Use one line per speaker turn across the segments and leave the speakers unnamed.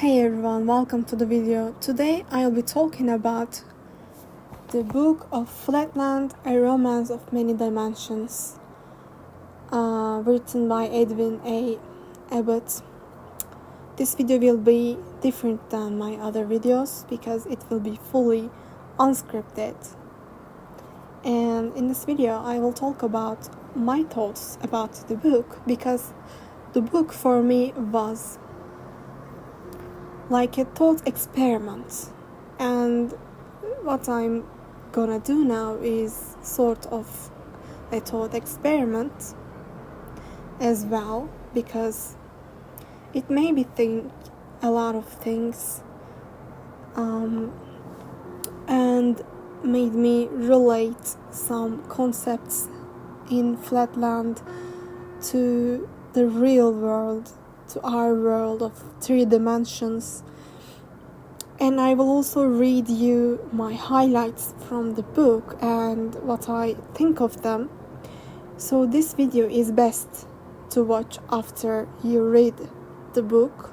Hey everyone, welcome to the video. Today I'll be talking about the book of Flatland, A Romance of Many Dimensions, written by Edwin A. Abbott. This video will be different than my other videos because it will be fully unscripted. And in this video I will talk about my thoughts about the book because the book for me was like a thought experiment, and what I'm gonna do now is sort of a thought experiment as well, because it made me think a lot of things and made me relate some concepts in Flatland to the real world, to our world of 3 dimensions. And I will also read you my highlights from the book and what I think of them. So this video is best to watch after you read the book,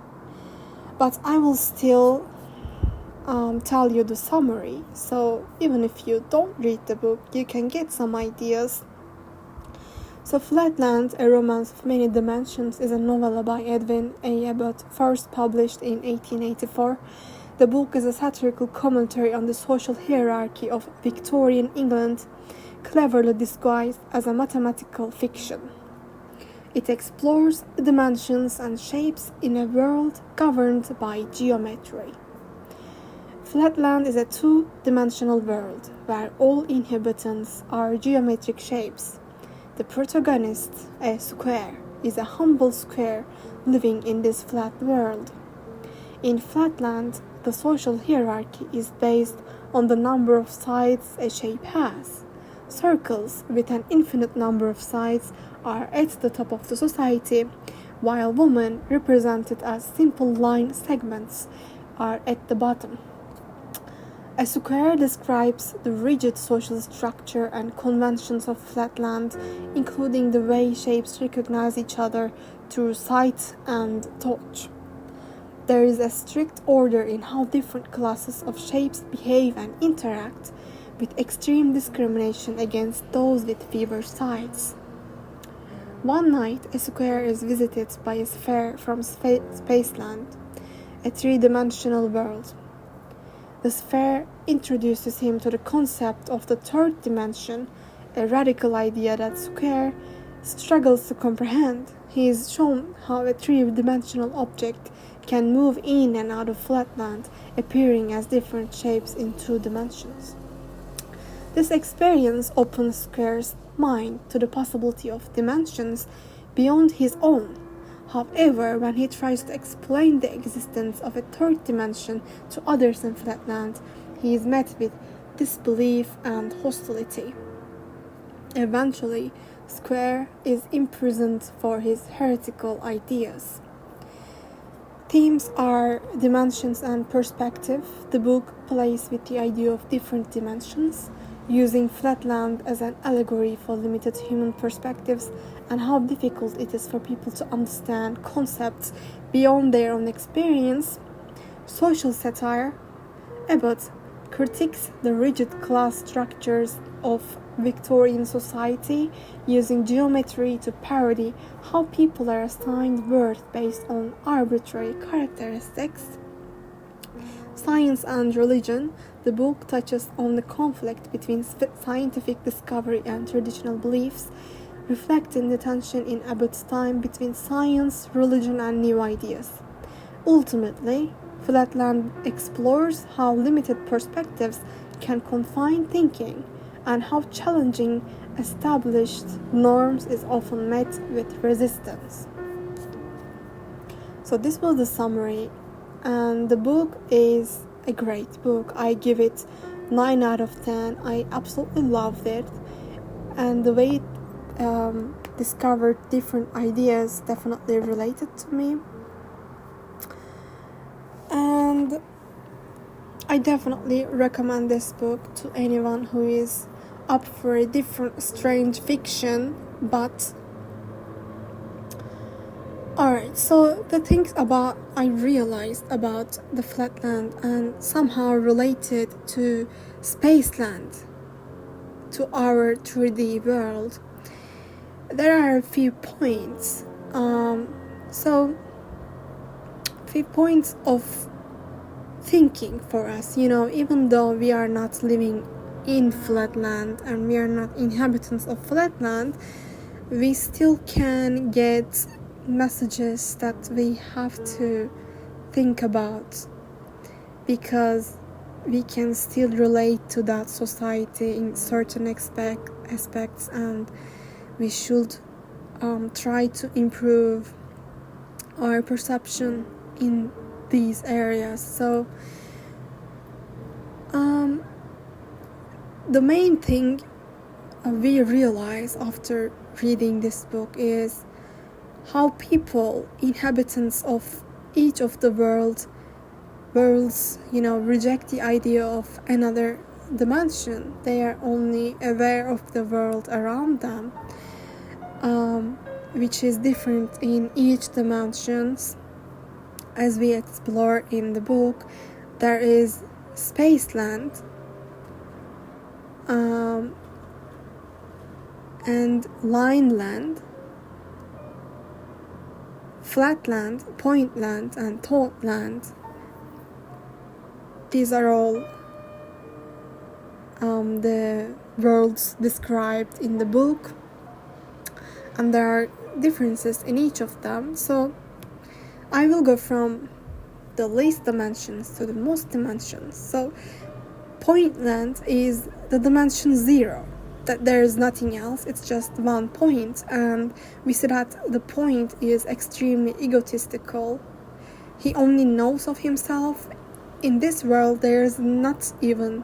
but I will still tell you the summary, so even if you don't read the book you can get some ideas. So Flatland, A Romance of Many Dimensions is a novella by Edwin A. Abbott, first published in 1884. The book is a satirical commentary on the social hierarchy of Victorian England, cleverly disguised as a mathematical fiction. It explores dimensions and shapes in a world governed by geometry. Flatland is a 2-dimensional world where all inhabitants are geometric shapes. The protagonist, a square, is a humble square living in this flat world. In Flatland, the social hierarchy is based on the number of sides a shape has. Circles with an infinite number of sides are at the top of the society, while women, represented as simple line segments, are at the bottom. A square describes the rigid social structure and conventions of Flatland, including the way shapes recognize each other through sight and touch. There is a strict order in how different classes of shapes behave and interact, with extreme discrimination against those with fewer sides. One night, a square is visited by a sphere from Spaceland, a 3-dimensional world. The sphere introduces him to the concept of the 3rd dimension, a radical idea that Square struggles to comprehend. He is shown how a 3-dimensional object can move in and out of Flatland, appearing as different shapes in 2 dimensions. This experience opens Square's mind to the possibility of dimensions beyond his own. However, when he tries to explain the existence of a 3rd dimension to others in Flatland, he is met with disbelief and hostility. Eventually, Square is imprisoned for his heretical ideas. Themes are dimensions and perspective. The book plays with the idea of different dimensions, using Flatland as an allegory for limited human perspectives and how difficult it is for people to understand concepts beyond their own experience. Social satire. Abbott critiques the rigid class structures of Victorian society, using geometry to parody how people are assigned worth based on arbitrary characteristics. Science and religion. The book touches on the conflict between scientific discovery and traditional beliefs, reflecting the tension in Abbott's time between science, religion, and new ideas. Ultimately, Flatland explores how limited perspectives can confine thinking and how challenging established norms is often met with resistance. So this was the summary, and the book is a great book. I give it 9 out of 10. I absolutely loved it, and the way it discovered different ideas definitely related to me, and I definitely recommend this book to anyone who is up for a different strange fiction. But alright, So the things about I realized about the Flatland and somehow related to Spaceland, to our 3D world, there are a few points. So few points of thinking for us, even though we are not living in Flatland and we are not inhabitants of Flatland, we still can get messages that we have to think about, because we can still relate to that society in certain aspects, and we should try to improve our perception in these areas. So the main thing we realize after reading this book is how people, inhabitants of each of the worlds, reject the idea of another dimension. They are only aware of the world around them, which is different in each dimensions. As we explore in the book, there is Spaceland, and Lineland, Flatland, Pointland, and Thoughtland. These are all the worlds described in the book, and there are differences in each of them. So I will go from the least dimensions to the most dimensions. So Pointland is the dimension 0, that there is nothing else, it's just one point, and we see that the point is extremely egotistical. He only knows of himself. In this world there is not even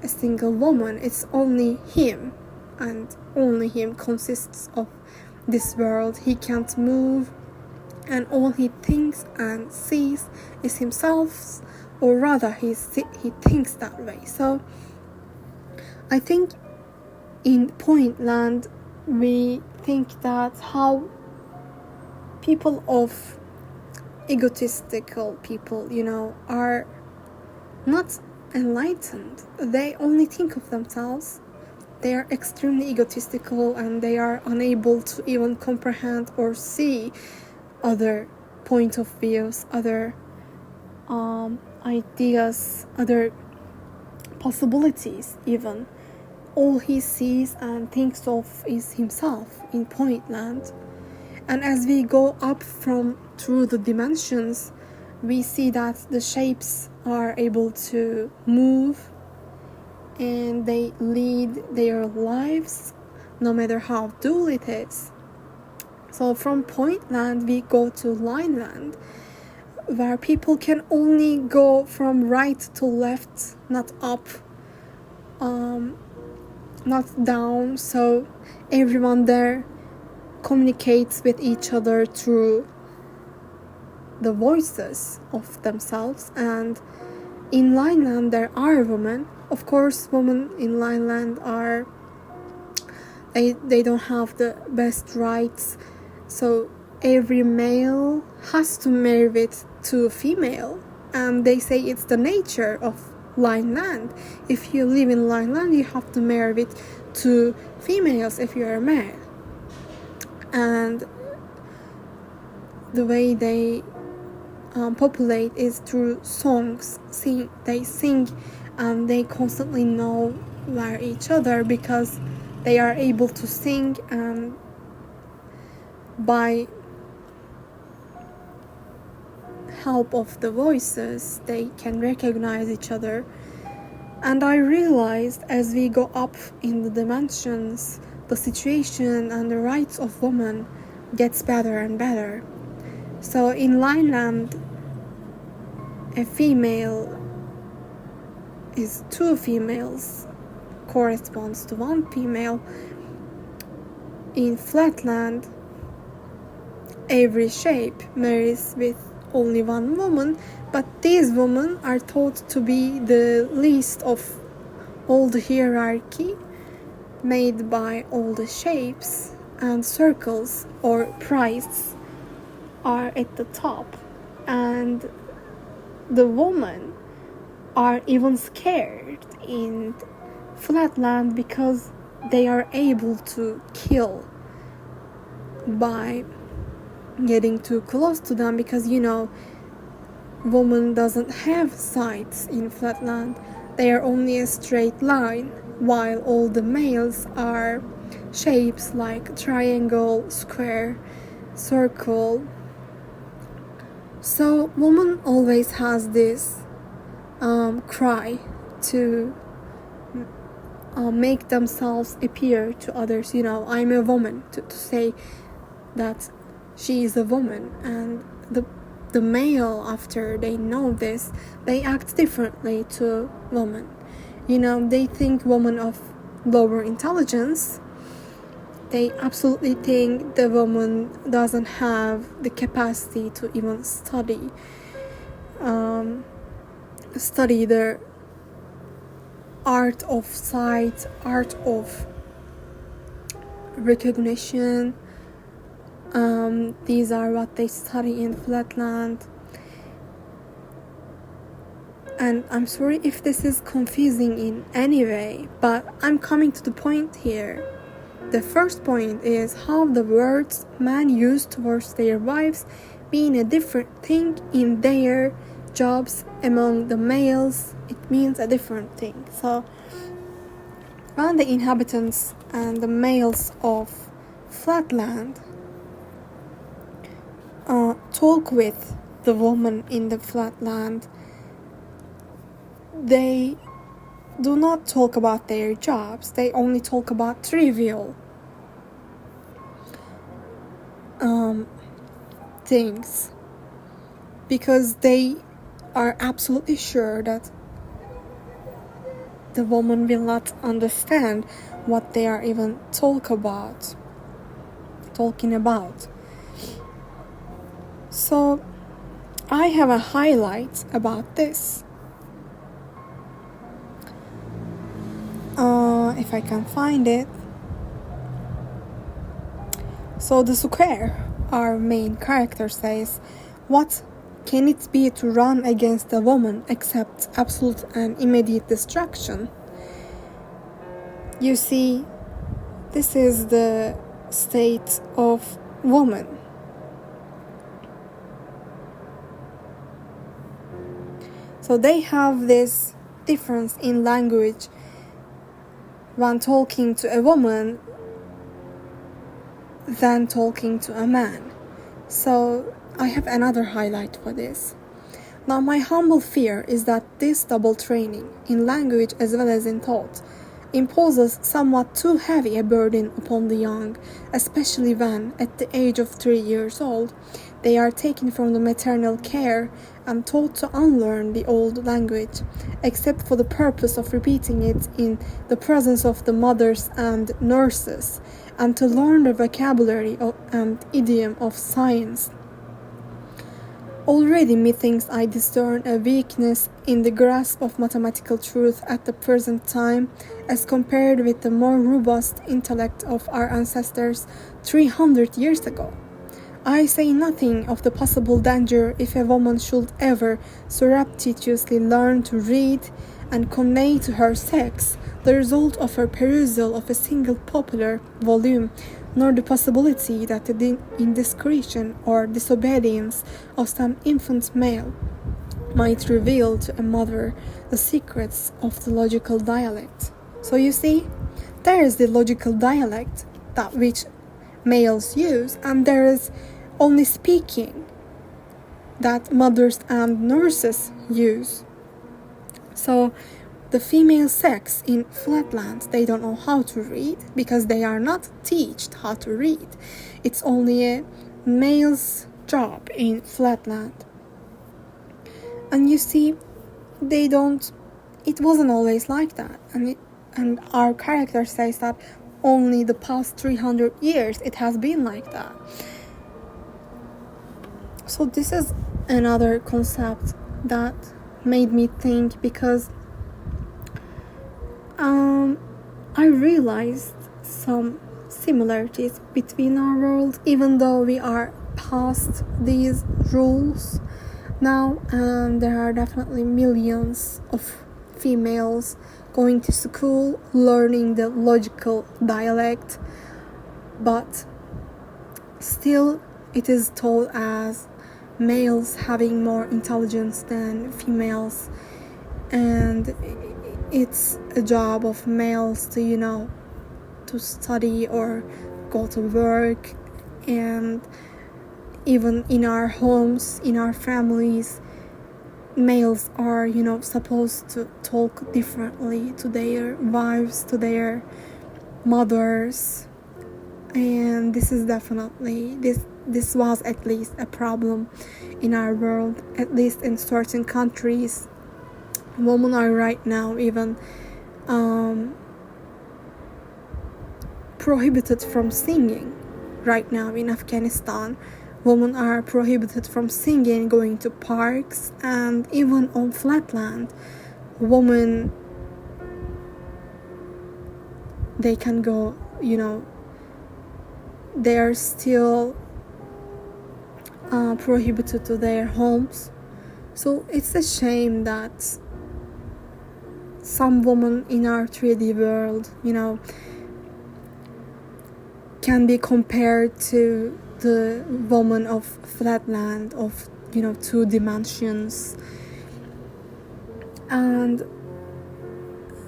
a single woman, it's only him, and only him consists of this world. He can't move, and all he thinks and sees is himself, or rather he thinks that way. So I think in Pointland we think that how people of egotistical people, are not enlightened. They only think of themselves. They are extremely egotistical, and they are unable to even comprehend or see other point of views, other ideas, other possibilities even. All he sees and thinks of is himself in Pointland. And as we go up through the dimensions, we see that the shapes are able to move, and they lead their lives no matter how dull it is. So from Pointland we go to Lineland, where people can only go from right to left, not up, not down. So everyone there communicates with each other through the voices of themselves. And in Lineland there are women. Of course, women in Lineland are they don't have the best rights, so every male has to marry to a female, and they say it's the nature of Lineland. If you live in Lineland, you have to marry to females if you are a male. And the way they populate is through songs. They sing, and they constantly know where each other, because they are able to sing, and by help of the voices they can recognize each other. And I realized as we go up in the dimensions, the situation and the rights of women gets better and better. So in Lineland, a female is 2 females, corresponds to 1 female. In Flatland, every shape marries with only 1 woman, but these women are thought to be the least of all the hierarchy made by all the shapes, and circles or priests are at the top, and the women are even scared in Flatland because they are able to kill by getting too close to them, because woman doesn't have sides in Flatland. They are only a straight line, while all the males are shapes like triangle, square, circle. So woman always has this cry to make themselves appear to others, I'm a woman, to say that she is a woman. And the male, after they know this, they act differently to women. They think women of lower intelligence. They absolutely think the woman doesn't have the capacity to even study the art of sight, art of recognition. These are what they study in Flatland. And I'm sorry if this is confusing in any way, but I'm coming to the point here. The first point is how the words men use towards their wives mean a different thing in their jobs. Among the males, it means a different thing. So when the inhabitants and the males of Flatland talk with the woman in the Flatland, they do not talk about their jobs. They only talk about trivial things, because they are absolutely sure that the woman will not understand what they are even talking about. So I have a highlight about this. If I can find it. So the square, our main character, says, "What can it be to run against a woman except absolute and immediate destruction?" You see, this is the state of woman. So they have this difference in language when talking to a woman than talking to a man. So I have another highlight for this. Now, my humble fear is that this double training, in language as well as in thought, imposes somewhat too heavy a burden upon the young, especially when, at the age of 3 years old, they are taken from the maternal care and taught to unlearn the old language, except for the purpose of repeating it in the presence of the mothers and nurses, and to learn the vocabulary and idiom of science. Already methinks I discern a weakness in the grasp of mathematical truth at the present time, as compared with the more robust intellect of our ancestors 300 years ago. I say nothing of the possible danger if a woman should ever surreptitiously learn to read and convey to her sex the result of her perusal of a single popular volume, nor the possibility that the indiscretion or disobedience of some infant male might reveal to a mother the secrets of the logical dialect. So you see, there is the logical dialect, that which males use, and there is only speaking that mothers and nurses use. So the female sex in Flatland, they don't know how to read because they are not taught how to read. It's only a male's job in Flatland. And you see, it wasn't always like that. And our character says that only the past 300 years it has been like that. So this is another concept that made me think, because I realized some similarities between our worlds, even though we are passed these rules now, and there are definitely millions of females going to school learning the logical dialect, but still it is told as males having more intelligence than females, and it's a job of males to to study or go to work. And even in our homes, in our families, males are supposed to talk differently to their wives, to their mothers. And this is definitely this was at least a problem in our world, at least in certain countries. Women are right now even prohibited from singing. Right now in Afghanistan, women are prohibited from singing, going to parks, and even on Flatland, women, they can go, they are still prohibited to their homes. So it's a shame that some women in our 3D world, can be compared to the woman of Flatland, of 2 dimensions. And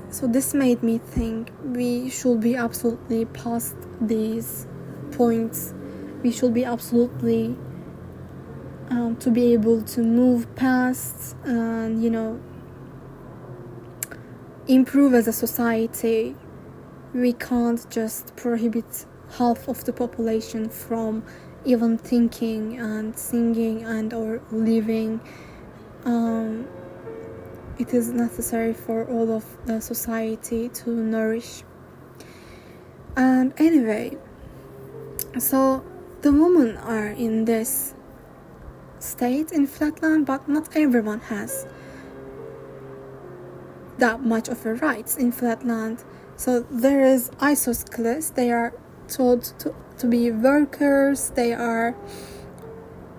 so this made me think we should be absolutely past these points. We should be absolutely to be able to move past and improve as a society. We can't just prohibit half of the population from even thinking and singing and or living. It is necessary for all of the society to nourish. And anyway, so the women are in this state in Flatland, but not everyone has that much of a rights in Flatland. So there is isosceles. They are told to be workers. They are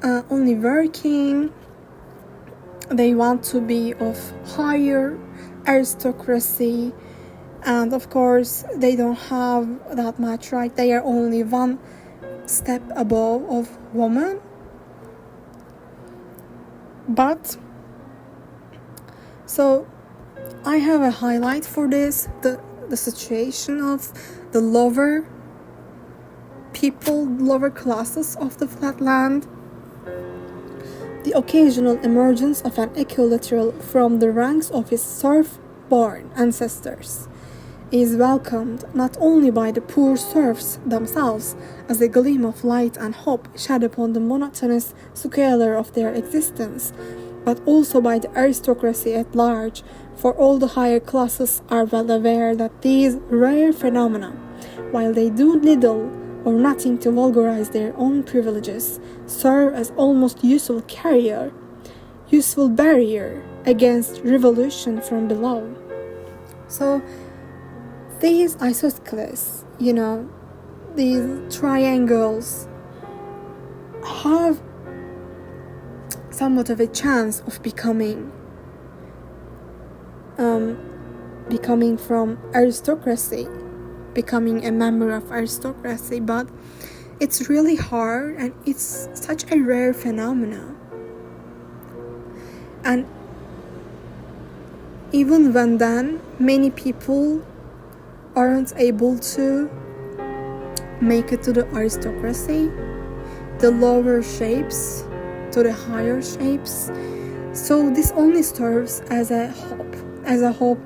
only working. They want to be of higher aristocracy, and of course they don't have that much right. They are only one step above of women. But so I have a highlight for this, the situation of the lower people, lower classes of the Flatland. The occasional emergence of an equilateral from the ranks of his serf-born ancestors is welcomed not only by the poor serfs themselves as a gleam of light and hope shed upon the monotonous squalor of their existence, but also by the aristocracy at large, for all the higher classes are well aware that these rare phenomena, while they do little or nothing to vulgarize their own privileges, serve as almost useful barrier against revolution from below. So these isosceles, these triangles have somewhat of a chance of becoming from aristocracy, becoming a member of aristocracy, but it's really hard and it's such a rare phenomenon. And even when then, many people aren't able to make it to the aristocracy, the lower shapes to the higher shapes. So this only serves as a hope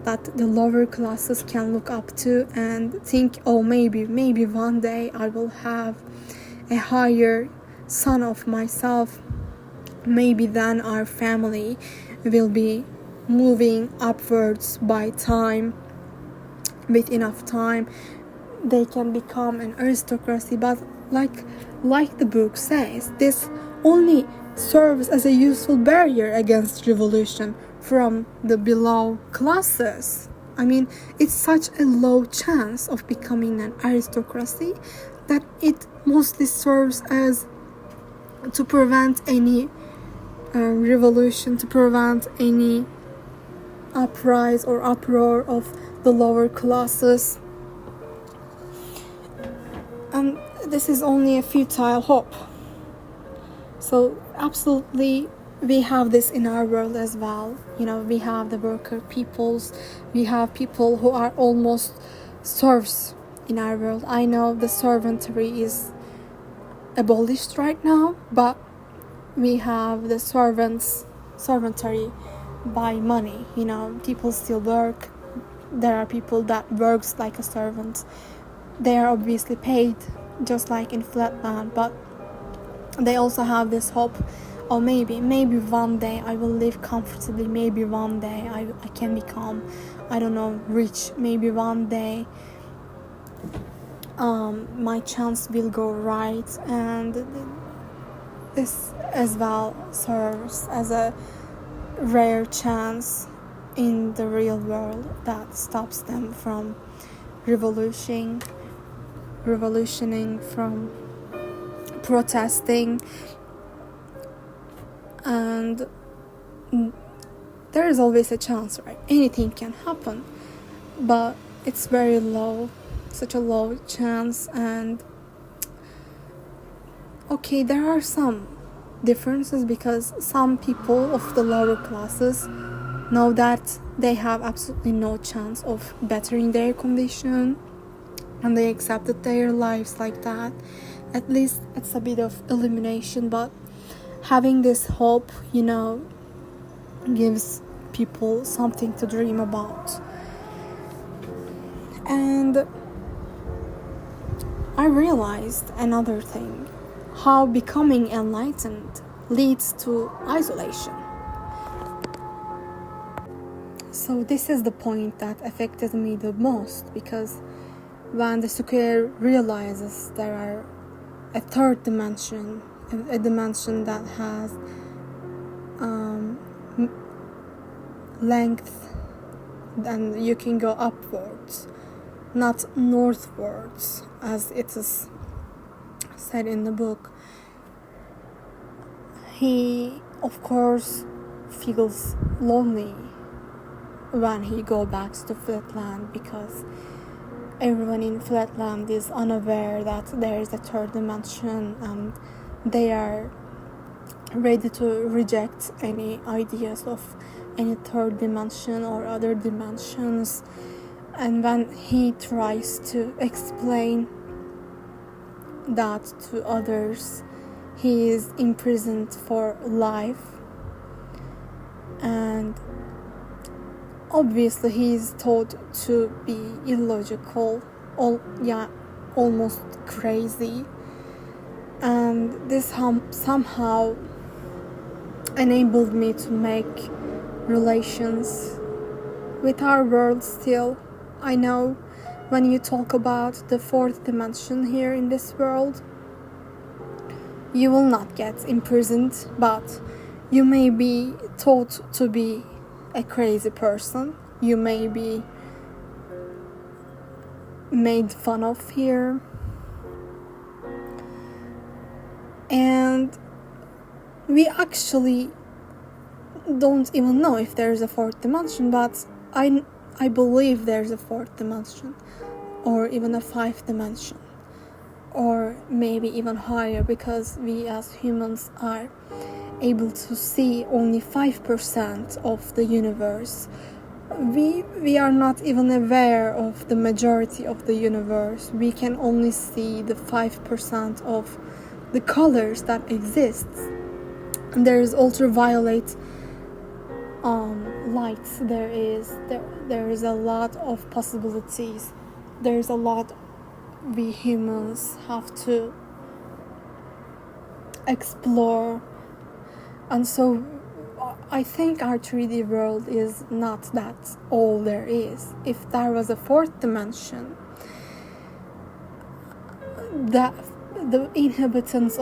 that the lower classes can look up to and think, oh, maybe one day I will have a higher son of myself. Maybe then our family will be moving upwards by time. With enough time, they can become an aristocracy. But like the book says, this only serves as a useful barrier against revolution from the below classes. I mean, it's such a low chance of becoming an aristocracy that it mostly serves as to prevent any revolution, to prevent any uprise or uproar of the lower classes. And this is only a futile hope. So absolutely, we have this in our world as well. We have the worker peoples, we have people who are almost serfs in our world. I know the servantry is abolished right now, but we have the servantry by money. People still work. There are people that works like a servant. They are obviously paid just like in Flatland, but they also have this hope, or maybe one day I will live comfortably, maybe one day I can become, I don't know, rich, maybe one day my chance will go right. And this as well serves as a rare chance in the real world that stops them from revolutioning, from protesting. And there is always a chance, right? Anything can happen, but it's very low, such a low chance. And okay, there are some differences, because some people of the lower classes know that they have absolutely no chance of bettering their condition, and they accepted their lives like that. At least it's a bit of elimination, but having this hope, gives people something to dream about. And I realized another thing, how becoming enlightened leads to isolation. So this is the point that affected me the most, because when the square realizes there are a third dimension, a dimension that has length, and you can go upwards, not northwards as it is said in the book. He of course feels lonely when he goes back to Flatland, because everyone in Flatland is unaware that there is a third dimension, and they are ready to reject any ideas of any third dimension or other dimensions. And when he tries to explain that to others, he is imprisoned for life, and obviously he is thought to be illogical, almost crazy. And this somehow enabled me to make relations with our world still. I know when you talk about the fourth dimension here in this world, you will not get imprisoned, but you may be thought to be a crazy person. You may be made fun of here. And we actually don't even know if there's a fourth dimension, but I believe there's a fourth dimension, or even a fifth dimension, or maybe even higher, because we as humans are able to see only 5% of the universe. We are not even aware of the majority of the universe. We can only see the 5% of the colors that exist. And there is ultraviolet light. There is a lot of possibilities. There is a lot we humans have to explore. And so I think our 3D world is not that all there is. If there was a fourth dimension, that the inhabitants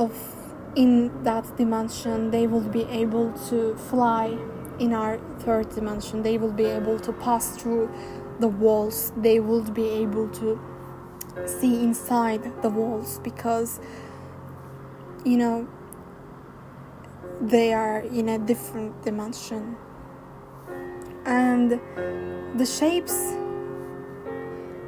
in that dimension, they will be able to fly in our third dimension. They will be able to pass through the walls. They will be able to see inside the walls, because they are in a different dimension. And the shapes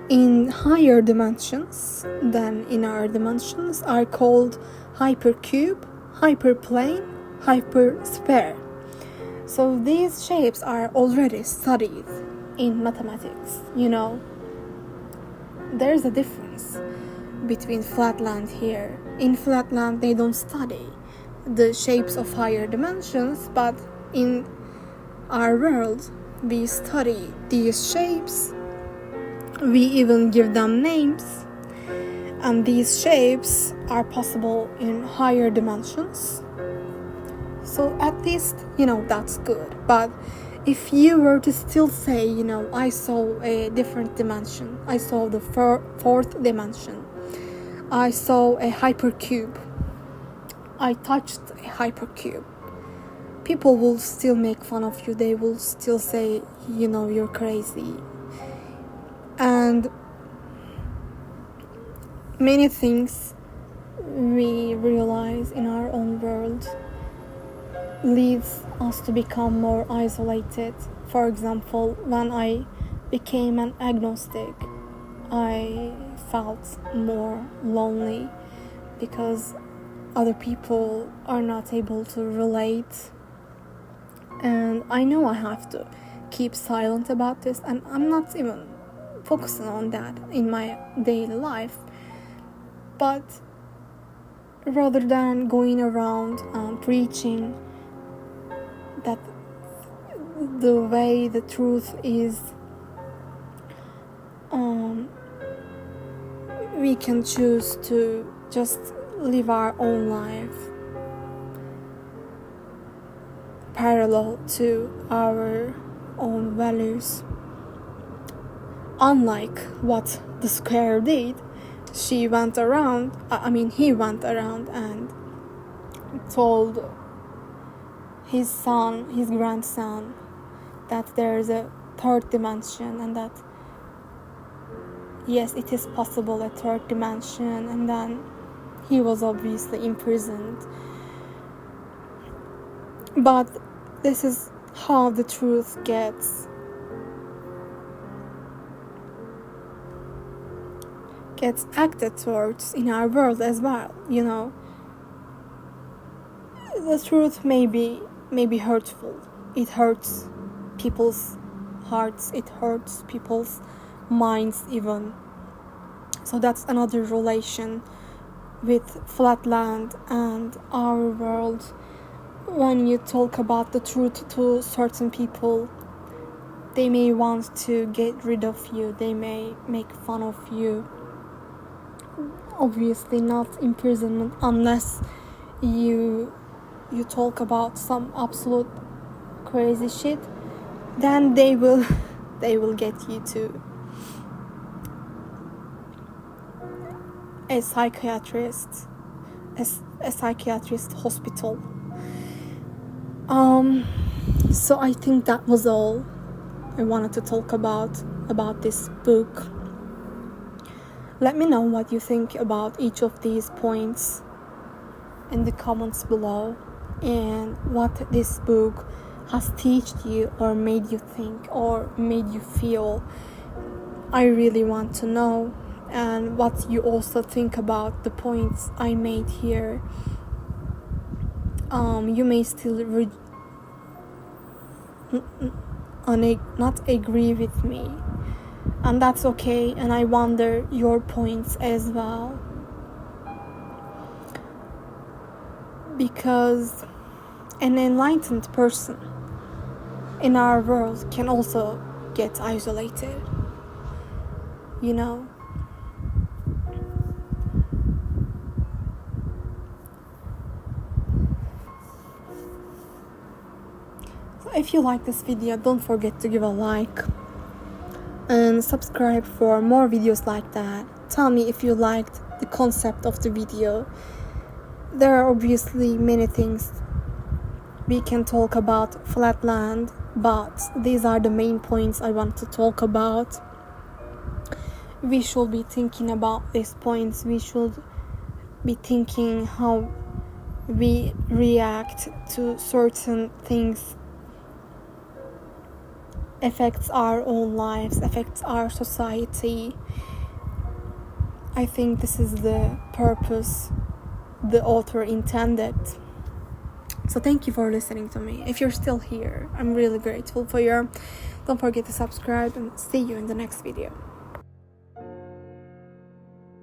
in higher dimensions than in our dimensions are called hypercube, hyperplane, hypersphere. So these shapes are already studied in mathematics. There's a difference between Flatland here. In Flatland, they don't study the shapes of higher dimensions, but in our world, we study these shapes. We even give them names, and these shapes are possible in higher dimensions. So at least, that's good. But if you were to still say, I saw a different dimension, I saw the fourth dimension, I saw a hypercube, I touched a hypercube, people will still make fun of you. They will still say, you're crazy. And many things we realize in our own world leads us to become more isolated. For example, when I became an agnostic, I felt more lonely because other people are not able to relate. And I know I have to keep silent about this, and I'm not even focusing on that in my daily life. But rather than going around preaching that the way the truth is, we can choose to just live our own life parallel to our own values. Unlike what the square did, he went around and told his grandson, that there is a third dimension, and that yes, it is possible, a third dimension. And then he was obviously imprisoned. But this is how the truth gets acted towards in our world as well. The truth may be hurtful. It hurts people's hearts, it hurts people's minds even. So that's another relation with Flatland and our world. When you talk about the truth to certain people, they may want to get rid of you, they may make fun of you. Obviously not imprisonment, unless you talk about some absolute crazy shit, then they will get you to a psychiatrist hospital. So I think that was all I wanted to talk about this book. Let me know what you think about each of these points in the comments below, and what this book has taught you or made you think or made you feel. I really want to know, and what you also think about the points I made here. You may still not agree with me, and that's okay, and I wonder your points as well, because an enlightened person in our world can also get isolated, So if you like this video, don't forget to give a like and subscribe for more videos like that. Tell me if you liked the concept of the video. There are obviously many things we can talk about Flatland, but these are the main points I want to talk about. We should be thinking about these points. We should be thinking how we react to certain things affects our own lives, affects our society. I think this is the purpose the author intended. So thank you for listening to me. If you're still here, I'm really grateful for you. Don't forget to subscribe, and see you in the next video.